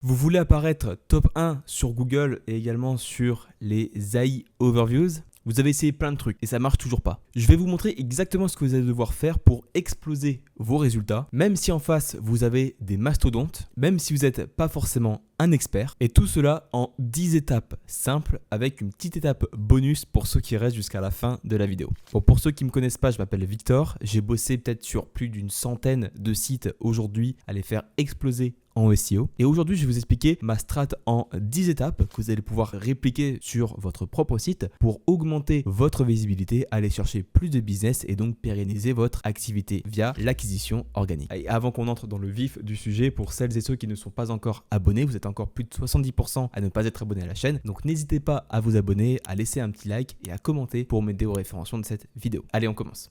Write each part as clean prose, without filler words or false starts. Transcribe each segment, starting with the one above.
Vous voulez apparaître top 1 sur Google et également sur les AI Overviews. Vous avez essayé plein de trucs et ça marche toujours pas. Je vais vous montrer exactement ce que vous allez devoir faire pour exploser vos résultats, même si en face vous avez des mastodontes, même si vous n'êtes pas forcément un expert, et tout cela en 10 étapes simples avec une petite étape bonus pour ceux qui restent jusqu'à la fin de la vidéo. Bon, pour ceux qui ne me connaissent pas, je m'appelle Victor, j'ai bossé peut-être sur plus d'une centaine de sites aujourd'hui à les faire exploser en SEO. Et aujourd'hui, je vais vous expliquer ma strat en 10 étapes que vous allez pouvoir répliquer sur votre propre site pour augmenter votre visibilité, aller chercher plus de business et donc pérenniser votre activité via l'acquisition organique. Et avant qu'on entre dans le vif du sujet, pour celles et ceux qui ne sont pas encore abonnés, vous êtes encore plus de 70% à ne pas être abonné à la chaîne. Donc n'hésitez pas à vous abonner, à laisser un petit like et à commenter pour m'aider au référencement de cette vidéo. Allez, on commence.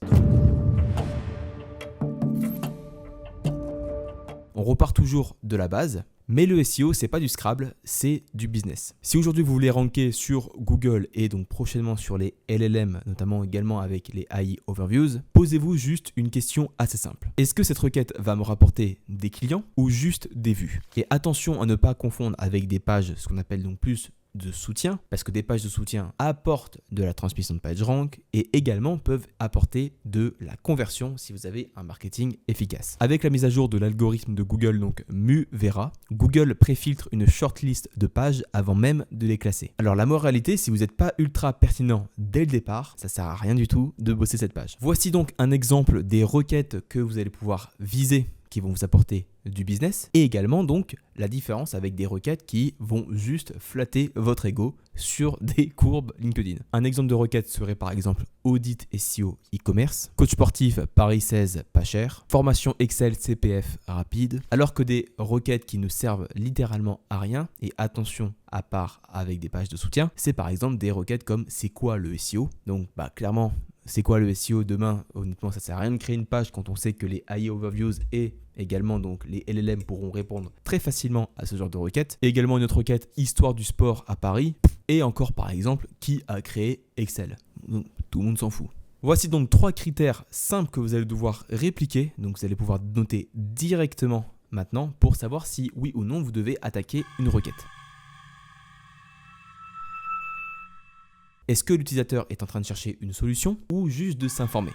On repart toujours de la base, mais le SEO, c'est pas du Scrabble, c'est du business. Si aujourd'hui vous voulez ranker sur Google et donc prochainement sur les LLM, notamment également avec les AI Overviews, posez-vous juste une question assez simple. Est-ce que cette requête va me rapporter des clients ou juste des vues? Et attention à ne pas confondre avec des pages, ce qu'on appelle donc plus de soutien, parce que des pages de soutien apportent de la transmission de PageRank et également peuvent apporter de la conversion si vous avez un marketing efficace. Avec la mise à jour de l'algorithme de Google, donc MuVera, Google préfiltre une shortlist de pages avant même de les classer. Alors la moralité, si vous n'êtes pas ultra pertinent dès le départ, ça sert à rien du tout de bosser cette page. Voici donc un exemple des requêtes que vous allez pouvoir viser qui vont vous apporter du business et également donc la différence avec des requêtes qui vont juste flatter votre ego sur des courbes LinkedIn. Un exemple de requête serait par exemple audit SEO e-commerce, coach sportif Paris 16 pas cher, formation Excel CPF rapide, alors que des requêtes qui ne servent littéralement à rien et attention à part avec des pages de soutien, c'est par exemple des requêtes comme c'est quoi le SEO? Donc clairement c'est quoi le SEO demain? Honnêtement, ça sert à rien de créer une page quand on sait que les AI Overviews et également donc les LLM pourront répondre très facilement à ce genre de requête. Et également une autre requête, histoire du sport à Paris. Et encore par exemple, qui a créé Excel? Donc, tout le monde s'en fout. Voici donc 3 critères simples que vous allez devoir répliquer. Donc vous allez pouvoir noter directement maintenant pour savoir si oui ou non vous devez attaquer une requête. Est-ce que l'utilisateur est en train de chercher une solution ou juste de s'informer?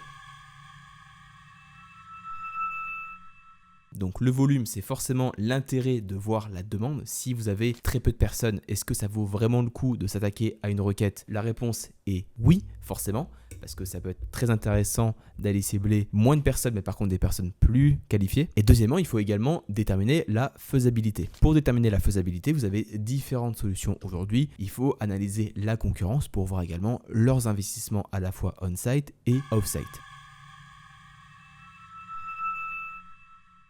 Donc le volume, c'est forcément l'intérêt de voir la demande. Si vous avez très peu de personnes, est-ce que ça vaut vraiment le coup de s'attaquer à une requête? La réponse est oui, forcément, parce que ça peut être très intéressant d'aller cibler moins de personnes, mais par contre des personnes plus qualifiées. Et deuxièmement, il faut également déterminer la faisabilité. Pour déterminer la faisabilité, vous avez différentes solutions aujourd'hui. Il faut analyser la concurrence pour voir également leurs investissements à la fois on-site et off-site.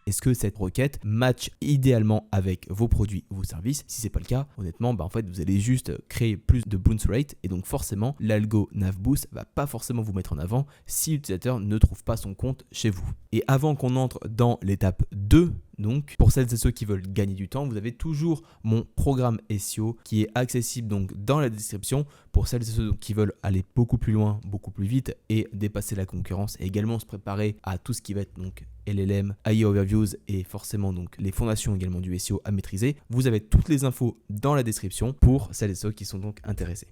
Est-ce que cette requête match idéalement avec vos produits ou vos services? Si ce n'est pas le cas, honnêtement, en fait, vous allez juste créer plus de bounce rate et donc forcément, l'algo NavBoost va pas forcément vous mettre en avant si l'utilisateur ne trouve pas son compte chez vous. Et avant qu'on entre dans l'étape 2, donc, pour celles et ceux qui veulent gagner du temps, vous avez toujours mon programme SEO qui est accessible donc dans la description pour celles et ceux qui veulent aller beaucoup plus loin, beaucoup plus vite et dépasser la concurrence et également se préparer à tout ce qui va être donc LLM, AI Overviews et forcément donc les fondations également du SEO à maîtriser. Vous avez toutes les infos dans la description pour celles et ceux qui sont donc intéressés.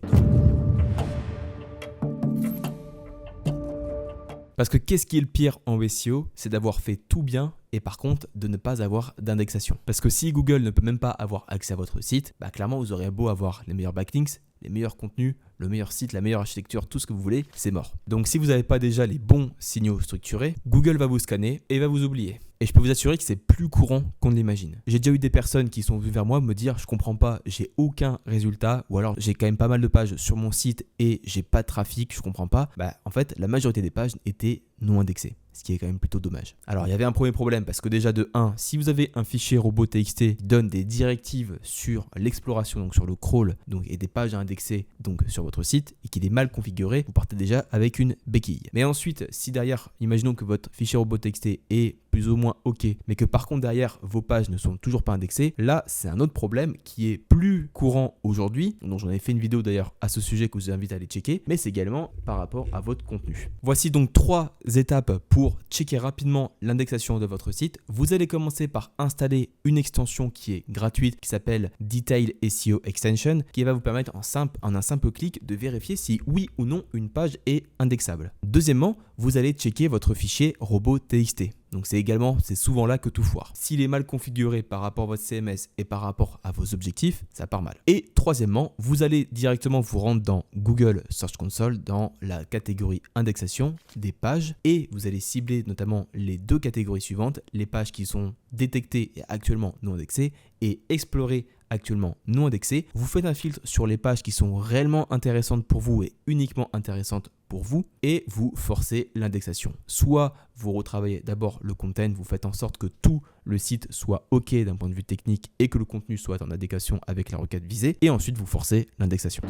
Parce que qu'est-ce qui est le pire en SEO? C'est d'avoir fait tout bien et par contre de ne pas avoir d'indexation. Parce que si Google ne peut même pas avoir accès à votre site, clairement vous aurez beau avoir les meilleurs backlinks, les meilleurs contenus, le meilleur site, la meilleure architecture, tout ce que vous voulez, c'est mort. Donc si vous n'avez pas déjà les bons signaux structurés, Google va vous scanner et va vous oublier. Et je peux vous assurer que c'est plus courant qu'on ne l'imagine. J'ai déjà eu des personnes qui sont venues vers moi me dire je comprends pas, j'ai aucun résultat ou alors j'ai quand même pas mal de pages sur mon site et j'ai pas de trafic, je comprends pas. En fait, la majorité des pages étaient non indexées, ce qui est quand même plutôt dommage. Alors il y avait un premier problème parce que déjà de 1, si vous avez un fichier robot.txt qui donne des directives sur l'exploration, donc sur le crawl, donc et des pages à indexer donc sur votre site et qu'il est mal configuré, vous partez déjà avec une béquille. Mais ensuite, si derrière, imaginons que votre fichier robot.txt est plus ou moins OK, mais que par contre derrière vos pages ne sont toujours pas indexées, là c'est un autre problème qui est plus courant aujourd'hui, dont j'en ai fait une vidéo d'ailleurs à ce sujet que je vous invite à aller checker, mais c'est également par rapport à votre contenu. Voici donc 3 étapes pour checker rapidement l'indexation de votre site. Vous allez commencer par installer une extension qui est gratuite qui s'appelle Detail SEO Extension, qui va vous permettre en un simple clic de vérifier si oui ou non une page est indexable. Deuxièmement, vous allez checker votre fichier robot.txt. Donc c'est souvent là que tout foire. S'il est mal configuré par rapport à votre CMS et par rapport à vos objectifs, ça part mal. Et troisièmement, vous allez directement vous rendre dans Google Search Console dans la catégorie indexation des pages et vous allez cibler notamment les 2 catégories suivantes, les pages qui sont détectées et actuellement non indexées et explorer actuellement non indexées. Vous faites un filtre sur les pages qui sont réellement intéressantes pour vous et uniquement intéressantes pour vous et vous forcez l'indexation. Soit vous retravaillez d'abord le content, vous faites en sorte que tout le site soit OK d'un point de vue technique et que le contenu soit en adéquation avec la requête visée et ensuite vous forcez l'indexation.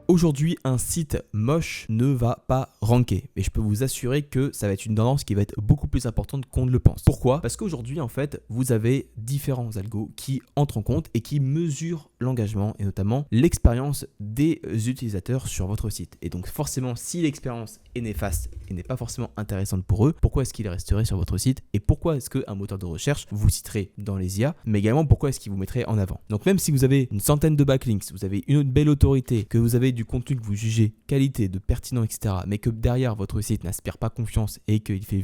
Aujourd'hui, un site moche ne va pas ranker. Et je peux vous assurer que ça va être une tendance qui va être beaucoup plus importante qu'on ne le pense. Pourquoi ? Parce qu'aujourd'hui, en fait, vous avez différents algos qui entrent en compte et qui mesurent l'engagement et notamment l'expérience des utilisateurs sur votre site. Et donc forcément, si l'expérience est néfaste et n'est pas forcément intéressante pour eux, pourquoi est-ce qu'ils resteraient sur votre site et pourquoi est-ce qu'un moteur de recherche vous citerait dans les IA, mais également pourquoi est-ce qu'il vous mettrait en avant. Donc même si vous avez une centaine de backlinks, vous avez une belle autorité, que vous avez du contenu que vous jugez qualité, de pertinent, etc., mais que derrière votre site n'inspire pas confiance et qu'il fait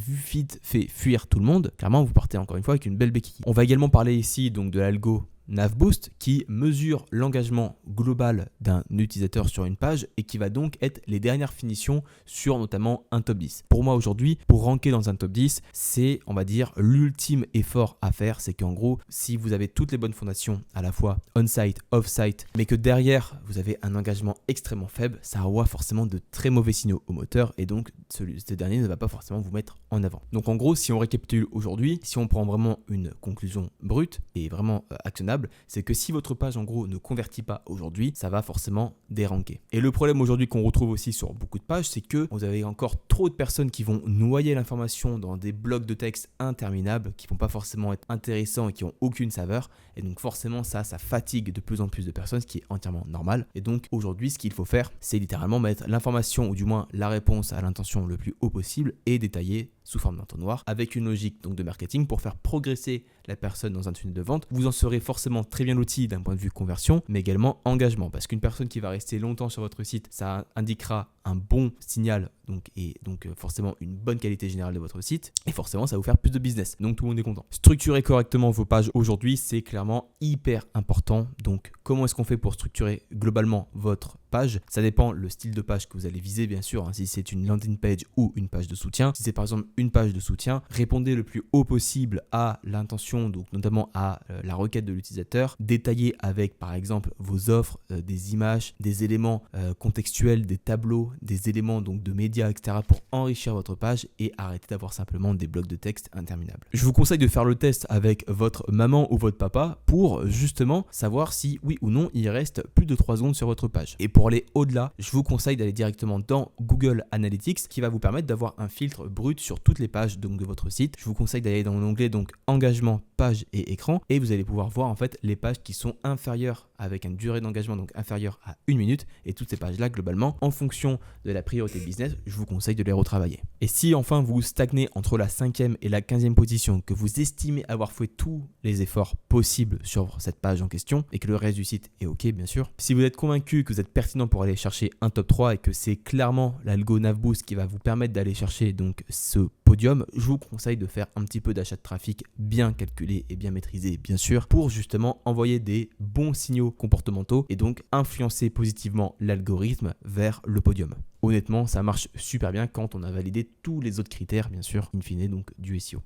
fuir tout le monde, clairement vous partez encore une fois avec une belle béquille. On va également parler ici donc de l'algo Navboost qui mesure l'engagement global d'un utilisateur sur une page et qui va donc être les dernières finitions sur notamment un top 10. Pour moi aujourd'hui, pour ranker dans un top 10, c'est on va dire l'ultime effort à faire, c'est qu'en gros, si vous avez toutes les bonnes fondations à la fois on-site, off-site, mais que derrière vous avez un engagement extrêmement faible, ça envoie forcément de très mauvais signaux au moteur et donc ce dernier ne va pas forcément vous mettre en avant. Donc en gros, si on récapitule aujourd'hui, si on prend vraiment une conclusion brute et vraiment actionnable, c'est que si votre page en gros ne convertit pas aujourd'hui, ça va forcément déranker. Et le problème aujourd'hui qu'on retrouve aussi sur beaucoup de pages, c'est que vous avez encore trop de personnes qui vont noyer l'information dans des blocs de texte interminables qui vont pas forcément être intéressants et qui ont aucune saveur. Et donc forcément ça fatigue de plus en plus de personnes, ce qui est entièrement normal. Et donc aujourd'hui, ce qu'il faut faire, c'est littéralement mettre l'information ou du moins la réponse à l'intention le plus haut possible et détailler sous forme d'entonnoir avec une logique donc de marketing pour faire progresser la personne dans un tunnel de vente. Vous en serez forcément très bien loti d'un point de vue conversion, mais également engagement, parce qu'une personne qui va rester longtemps sur votre site, ça indiquera un bon signal et forcément une bonne qualité générale de votre site et forcément ça va vous faire plus de business, donc tout le monde est content. Structurer correctement vos pages aujourd'hui, c'est clairement hyper important. Donc comment est-ce qu'on fait pour structurer globalement votre page? Ça dépend le style de page que vous allez viser bien sûr, si c'est une landing page ou une page de soutien. Si c'est par exemple une page de soutien, répondez le plus haut possible à l'intention, donc notamment à la requête de l'utilisateur, détaillez avec par exemple vos offres, des images, des éléments contextuels, des tableaux, des éléments donc de médias, etc. pour enrichir votre page et arrêter d'avoir simplement des blocs de texte interminables. Je vous conseille de faire le test avec votre maman ou votre papa pour justement savoir si oui ou non il reste plus de 3 secondes sur votre page. Et pour aller au-delà, je vous conseille d'aller directement dans Google Analytics qui va vous permettre d'avoir un filtre brut sur toutes les pages donc de votre site. Je vous conseille d'aller dans l'onglet donc engagement, page et écran et vous allez pouvoir voir en fait les pages qui sont inférieures avec une durée d'engagement donc inférieure à 1 minute et toutes ces pages là globalement en fonction de la priorité business, je vous conseille de les retravailler. Et si enfin vous stagnez entre la 5e et la 15e position, que vous estimez avoir fait tous les efforts possibles sur cette page en question et que le reste du site est ok bien sûr, si vous êtes convaincu que vous êtes pertinent pour aller chercher un top 3 et que c'est clairement l'algo Navboost qui va vous permettre d'aller chercher donc ce podium, je vous conseille de faire un petit peu d'achat de trafic bien calculé et bien maîtrisé bien sûr pour justement envoyer des bons signaux comportementaux et donc influencer positivement l'algorithme vers le podium. Honnêtement, ça marche super bien quand on a validé tous les autres critères, bien sûr, in fine donc du SEO.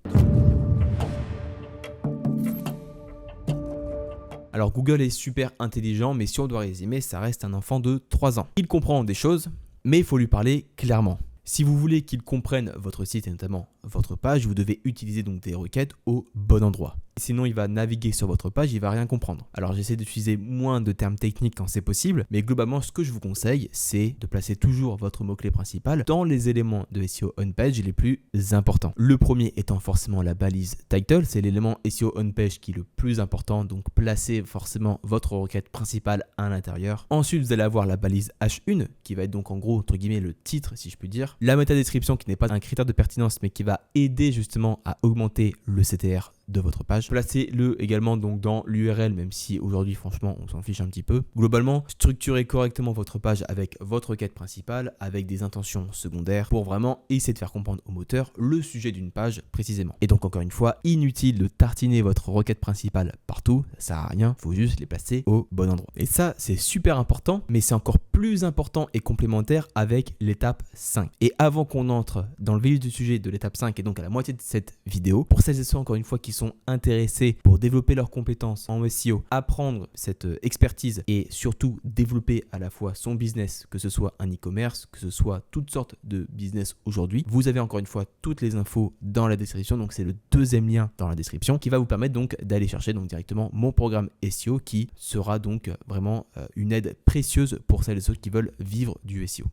Alors Google est super intelligent, mais si on doit résumer, ça reste un enfant de 3 ans. Il comprend des choses, mais il faut lui parler clairement. Si vous voulez qu'il comprenne votre site et notamment votre page, vous devez utiliser donc des requêtes au bon endroit. sinon il va naviguer sur votre page, il va rien comprendre. Alors j'essaie d'utiliser moins de termes techniques quand c'est possible, mais globalement ce que je vous conseille, c'est de placer toujours votre mot-clé principal dans les éléments de SEO on-page les plus importants. Le premier étant forcément la balise title, c'est l'élément SEO on-page qui est le plus important, donc placez forcément votre requête principale à l'intérieur. Ensuite, vous allez avoir la balise H1 qui va être donc en gros entre guillemets le titre si je puis dire. La métadescription qui n'est pas un critère de pertinence mais qui va aider justement à augmenter le CTR de votre page. Placez-le également donc dans l'URL, même si aujourd'hui franchement on s'en fiche un petit peu. Globalement, structurez correctement votre page avec votre requête principale, avec des intentions secondaires pour vraiment essayer de faire comprendre au moteur le sujet d'une page précisément. Et donc encore une fois, inutile de tartiner votre requête principale partout, ça sert à rien, il faut juste les placer au bon endroit. Et ça c'est super important, mais c'est encore plus important et complémentaire avec l'étape 5. Et avant qu'on entre dans le vif du sujet de l'étape 5 et donc à la moitié de cette vidéo, pour celles et ceux encore une fois qui sont intéressés pour développer leurs compétences en SEO, apprendre cette expertise et surtout développer à la fois son business, que ce soit un e-commerce, que ce soit toutes sortes de business aujourd'hui, vous avez encore une fois toutes les infos dans la description. Donc c'est le deuxième lien dans la description qui va vous permettre donc d'aller chercher donc directement mon programme SEO qui sera donc vraiment une aide précieuse pour celles et ceux qui veulent vivre du SEO.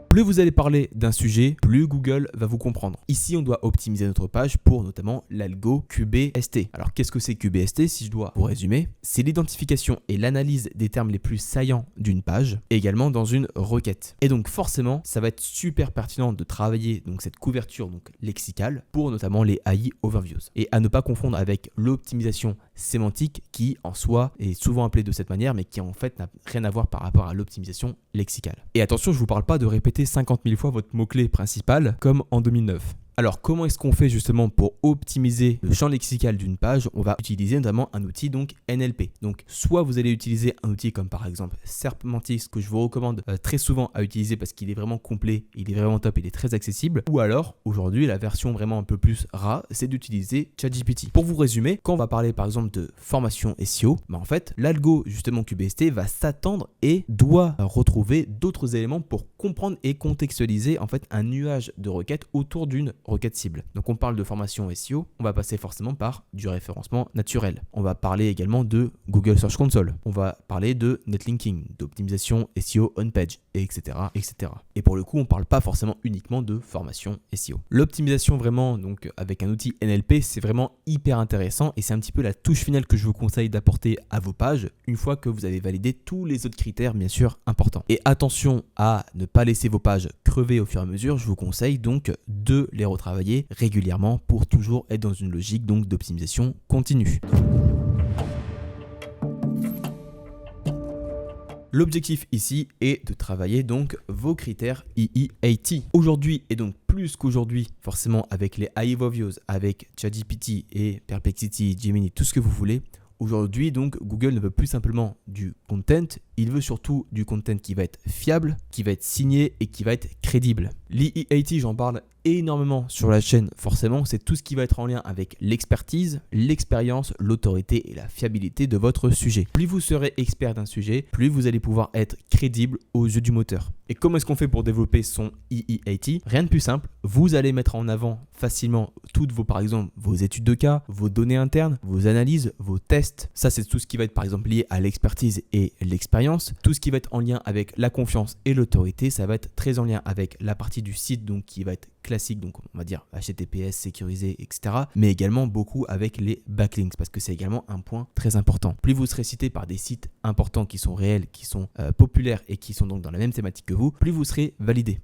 Plus vous allez parler d'un sujet, plus Google va vous comprendre. Ici, on doit optimiser notre page pour notamment l'algo QBST. Alors, qu'est-ce que c'est QBST si je dois vous résumer? C'est l'identification et l'analyse des termes les plus saillants d'une page, également dans une requête. Et donc, forcément, ça va être super pertinent de travailler donc cette couverture donc lexicale pour notamment les AI Overviews. Et à ne pas confondre avec l'optimisation sémantique qui, en soi, est souvent appelée de cette manière, mais qui en fait n'a rien à voir par rapport à l'optimisation lexicale. Et attention, je ne vous parle pas de répéter 50 000 fois votre mot-clé principal comme en 2009. Alors, comment est-ce qu'on fait justement pour optimiser le champ lexical d'une page? On va utiliser notamment un outil donc NLP. Donc, soit vous allez utiliser un outil comme par exemple Serpentix que je vous recommande très souvent à utiliser parce qu'il est vraiment complet, il est vraiment top, il est très accessible. Ou alors, aujourd'hui, la version vraiment un peu plus rare, c'est d'utiliser ChatGPT. Pour vous résumer, quand on va parler par exemple de formation SEO, en fait, l'algo justement QBST va s'attendre et doit retrouver d'autres éléments pour comprendre et contextualiser en fait un nuage de requêtes autour d'une requête cible. Donc on parle de formation SEO, on va passer forcément par du référencement naturel. On va parler également de Google Search Console. On va parler de netlinking, d'optimisation SEO on-page, etc., etc. Et pour le coup, on ne parle pas forcément uniquement de formation SEO. L'optimisation vraiment donc avec un outil NLP, c'est vraiment hyper intéressant et c'est un petit peu la touche finale que je vous conseille d'apporter à vos pages une fois que vous avez validé tous les autres critères bien sûr importants. Et attention à ne pas laisser vos pages crever au fur et à mesure, je vous conseille donc de les retravailler régulièrement pour toujours être dans une logique donc d'optimisation continue. L'objectif ici est de travailler donc vos critères EEAT. Aujourd'hui et donc plus qu'aujourd'hui, forcément avec les AI Overviews, avec ChatGPT et Perplexity, Gemini, tout ce que vous voulez. Aujourd'hui, donc, Google ne veut plus simplement du content, il veut surtout du content qui va être fiable, qui va être signé et qui va être crédible. L'EEAT, j'en parle énormément sur la chaîne, forcément, c'est tout ce qui va être en lien avec l'expertise, l'expérience, l'autorité et la fiabilité de votre sujet. Plus vous serez expert d'un sujet, plus vous allez pouvoir être crédible aux yeux du moteur. Et comment est-ce qu'on fait pour développer son EEAT? Rien de plus simple, vous allez mettre en avant facilement toutes vos, par exemple, vos études de cas, vos données internes, vos analyses, vos tests. Ça, c'est tout ce qui va être, par exemple, lié à l'expertise et l'expérience. Tout ce qui va être en lien avec la confiance et l'autorité, ça va être très en lien avec la partie du site, donc qui va être classique, donc on va dire HTTPS, sécurisé, etc. Mais également beaucoup avec les backlinks, parce que c'est également un point très important. Plus vous serez cité par des sites importants qui sont réels, qui sont populaires et qui sont donc dans la même thématique que vous, plus vous serez validé.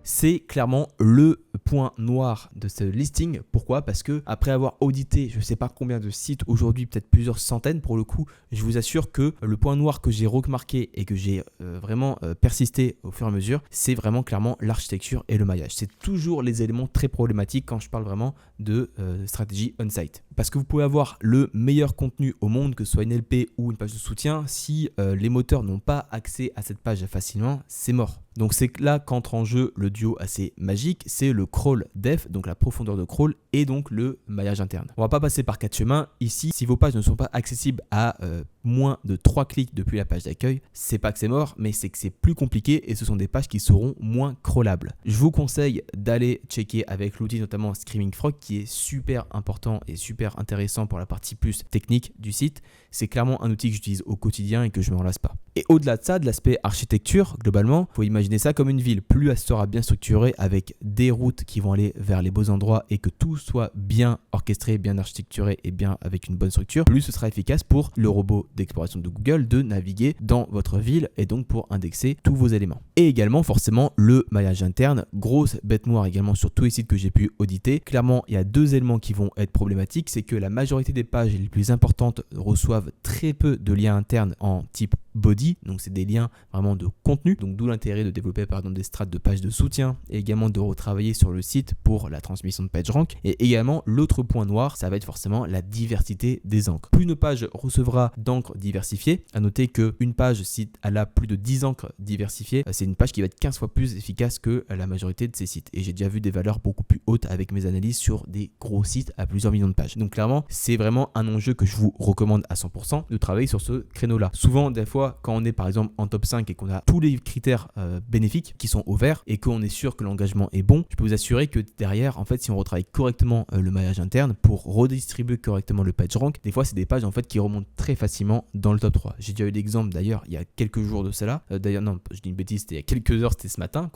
C'est clairement le point noir de ce listing. Pourquoi? Parce que après avoir audité je ne sais pas combien de sites aujourd'hui, peut-être plusieurs centaines pour le coup, je vous assure que le point noir que j'ai remarqué et que j'ai vraiment persisté au fur et à mesure, c'est vraiment clairement l'architecture et le maillage. C'est toujours les éléments très problématiques quand je parle vraiment de stratégie on-site. Parce que vous pouvez avoir le meilleur contenu au monde, que ce soit une LP ou une page de soutien, si les moteurs n'ont pas accès à cette page facilement, c'est mort. Donc c'est là qu'entre en jeu le duo assez magique, c'est le crawl depth, donc la profondeur de crawl et donc le maillage interne. On va pas passer par quatre chemins. Ici, si vos pages ne sont pas accessibles à moins de 3 clics depuis la page d'accueil, c'est pas que c'est mort, mais c'est que c'est plus compliqué et ce sont des pages qui seront moins crawlables. Je vous conseille d'aller checker avec l'outil notamment Screaming Frog qui est super important et super intéressant pour la partie plus technique du site. C'est clairement un outil que j'utilise au quotidien et que je ne m'en lasse pas. Et au-delà de ça, de l'aspect architecture, globalement, il faut imaginer ça comme une ville. Plus elle sera bien structurée avec des routes qui vont aller vers les beaux endroits et que tout soit bien orchestré, bien architecturé et bien avec une bonne structure, plus ce sera efficace pour le robot d'exploration de Google de naviguer dans votre ville et donc pour indexer tous vos éléments. Et également, forcément, le maillage interne, grosse bête noire également sur tous les sites que j'ai pu auditer. Clairement, il y a deux éléments qui vont être problématiques, c'est que la majorité des pages les plus importantes reçoivent très peu de liens internes en type body, donc c'est des liens vraiment de contenu, donc d'où l'intérêt de développer par exemple des strates de pages de soutien et également de retravailler sur le site pour la transmission de PageRank. Et également l'autre point noir, ça va être forcément la diversité des encres. Plus une page recevra d'encres diversifiées, à noter qu'une page, si elle a plus de 10 encres diversifiées, c'est une page qui va être 15 fois plus efficace que la majorité de ces sites. Et j'ai déjà vu des valeurs beaucoup plus hautes avec mes analyses sur des gros sites à plusieurs millions de pages. Donc clairement, c'est vraiment un enjeu que je vous recommande à 100% de travailler sur ce créneau-là. Souvent, des fois, quand on est par exemple en top 5 et qu'on a tous les critères bénéfiques qui sont au vert et qu'on est sûr que l'engagement est bon, je peux vous assurer que derrière, en fait, si on retravaille correctement le maillage interne pour redistribuer correctement le PageRank, des fois, c'est des pages en fait qui remontent très facilement dans le top 3. J'ai déjà eu l'exemple d'ailleurs il y a quelques jours de cela. D'ailleurs, non, je dis une bêtise, c'était il y a quelques heures, c'était ce matin,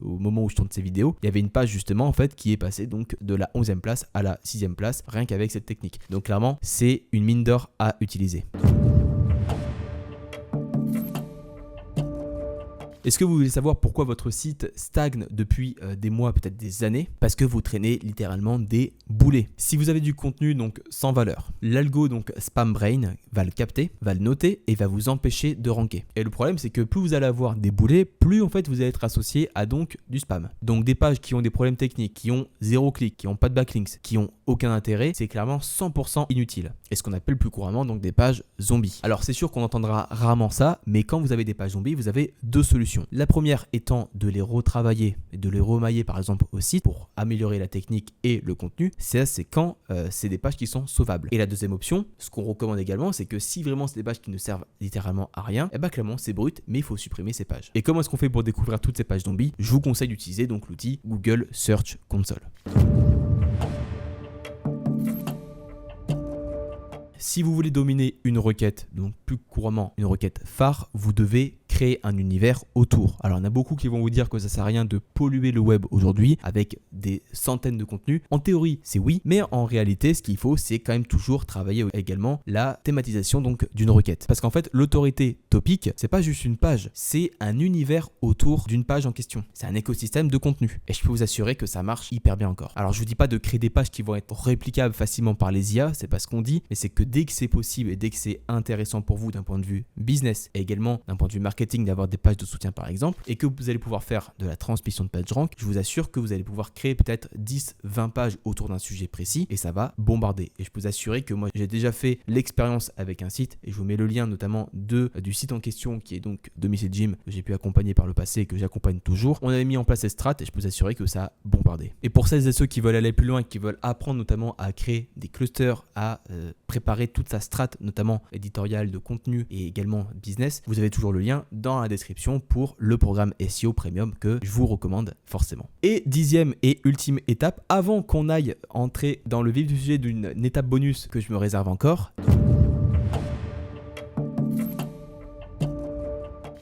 au moment où je tourne ces vidéos. Il y avait une page justement en fait qui est passée donc de la 11e place à la 6e place, rien qu'avec cette technique. Donc clairement, c'est une mine d'or à utiliser. Est-ce que vous voulez savoir pourquoi votre site stagne depuis des mois, peut-être des années? Parce que vous traînez littéralement des boulets. Si vous avez du contenu donc sans valeur, l'algo donc SpamBrain va le capter, va le noter et va vous empêcher de ranker. Et le problème c'est que plus vous allez avoir des boulets, plus en fait vous allez être associé à donc du spam. Donc des pages qui ont des problèmes techniques, qui ont 0 clic, qui n'ont pas de backlinks, qui ont aucun intérêt, c'est clairement 100% inutile. Et ce qu'on appelle plus couramment donc des pages zombies. Alors c'est sûr qu'on entendra rarement ça, mais quand vous avez des pages zombies, vous avez deux solutions. La première étant de les retravailler et de les remailler par exemple au site pour améliorer la technique et le contenu. C'est quand c'est des pages qui sont sauvables. Et la deuxième option, ce qu'on recommande également, c'est que si vraiment c'est des pages qui ne servent littéralement à rien, et bah clairement c'est brut, mais il faut supprimer ces pages. Et comment est-ce qu'on fait pour découvrir toutes ces pages zombies? Je vous conseille d'utiliser donc l'outil Google Search Console. Si vous voulez dominer une requête, donc plus couramment une requête phare, vous devez créer un univers autour. Alors il y en a beaucoup qui vont vous dire que ça sert à rien de polluer le web aujourd'hui avec des centaines de contenus. En théorie, c'est oui, mais en réalité, ce qu'il faut, c'est quand même toujours travailler également la thématisation donc d'une requête. Parce qu'en fait, l'autorité topic, c'est pas juste une page, c'est un univers autour d'une page en question. C'est un écosystème de contenu. Et je peux vous assurer que ça marche hyper bien encore. Alors je vous dis pas de créer des pages qui vont être réplicables facilement par les IA, c'est pas ce qu'on dit, mais c'est que dès que c'est possible et dès que c'est intéressant pour vous d'un point de vue business et également d'un point de vue marketing d'avoir des pages de soutien par exemple et que vous allez pouvoir faire de la transmission de PageRank, je vous assure que vous allez pouvoir créer peut-être 10-20 pages autour d'un sujet précis et ça va bombarder. Et je peux vous assurer que moi j'ai déjà fait l'expérience avec un site et je vous mets le lien notamment du site en question qui est donc Domicile Gym que j'ai pu accompagner par le passé et que j'accompagne toujours. On avait mis en place ces strats et je peux vous assurer que ça a bombardé. Et pour celles et ceux qui veulent aller plus loin et qui veulent apprendre notamment à créer des clusters, à préparer toute sa strat notamment éditoriale de contenu et également business, vous avez toujours le lien dans la description pour le programme SEO Premium que je vous recommande forcément. Et 10e et ultime étape, avant qu'on aille entrer dans le vif du sujet d'une étape bonus que je me réserve encore.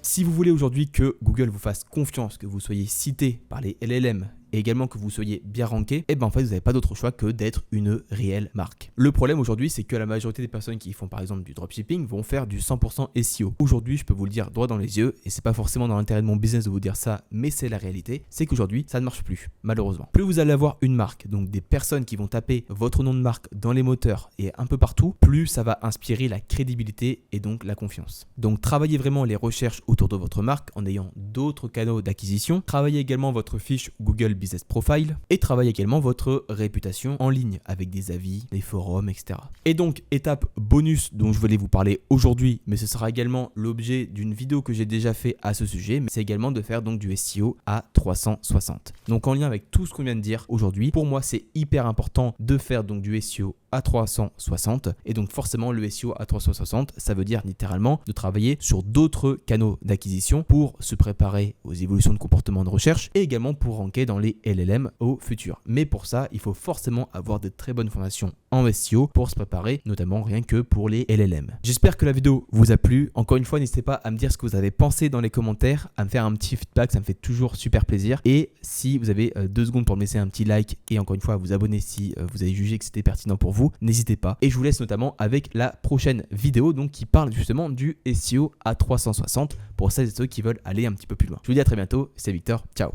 Si vous voulez aujourd'hui que Google vous fasse confiance, que vous soyez cité par les LLM et également que vous soyez bien ranké, et ben en fait vous n'avez pas d'autre choix que d'être une réelle marque. Le problème aujourd'hui, c'est que la majorité des personnes qui font par exemple du dropshipping vont faire du 100% SEO. Aujourd'hui, je peux vous le dire droit dans les yeux, et c'est pas forcément dans l'intérêt de mon business de vous dire ça, mais c'est la réalité, c'est qu'aujourd'hui ça ne marche plus, malheureusement. Plus vous allez avoir une marque, donc des personnes qui vont taper votre nom de marque dans les moteurs et un peu partout, plus ça va inspirer la crédibilité et donc la confiance. Donc travaillez vraiment les recherches autour de votre marque en ayant d'autres canaux d'acquisition. Travaillez également votre fiche Google business profile et travailler également votre réputation en ligne avec des avis, des forums, etc. Et donc, étape bonus dont je voulais vous parler aujourd'hui, mais ce sera également l'objet d'une vidéo que j'ai déjà fait à ce sujet, mais c'est également de faire donc du SEO à 360. Donc en lien avec tout ce qu'on vient de dire aujourd'hui, pour moi c'est hyper important de faire donc du SEO à 360 et donc forcément le SEO à 360 ça veut dire littéralement de travailler sur d'autres canaux d'acquisition pour se préparer aux évolutions de comportement de recherche et également pour ranker dans les LLM au futur. Mais pour ça il faut forcément avoir de très bonnes fondations en SEO pour se préparer notamment rien que pour les LLM. J'espère que la vidéo vous a plu. Encore une fois n'hésitez pas à me dire ce que vous avez pensé dans les commentaires, à me faire un petit feedback, ça me fait toujours super plaisir. Et si vous avez 2 secondes pour me laisser un petit like et encore une fois à vous abonner si vous avez jugé que c'était pertinent pour vous, n'hésitez pas. Et je vous laisse notamment avec la prochaine vidéo donc qui parle justement du SEO à 360 pour celles et ceux qui veulent aller un petit peu plus loin. Je vous dis à très bientôt, c'est Victor, ciao.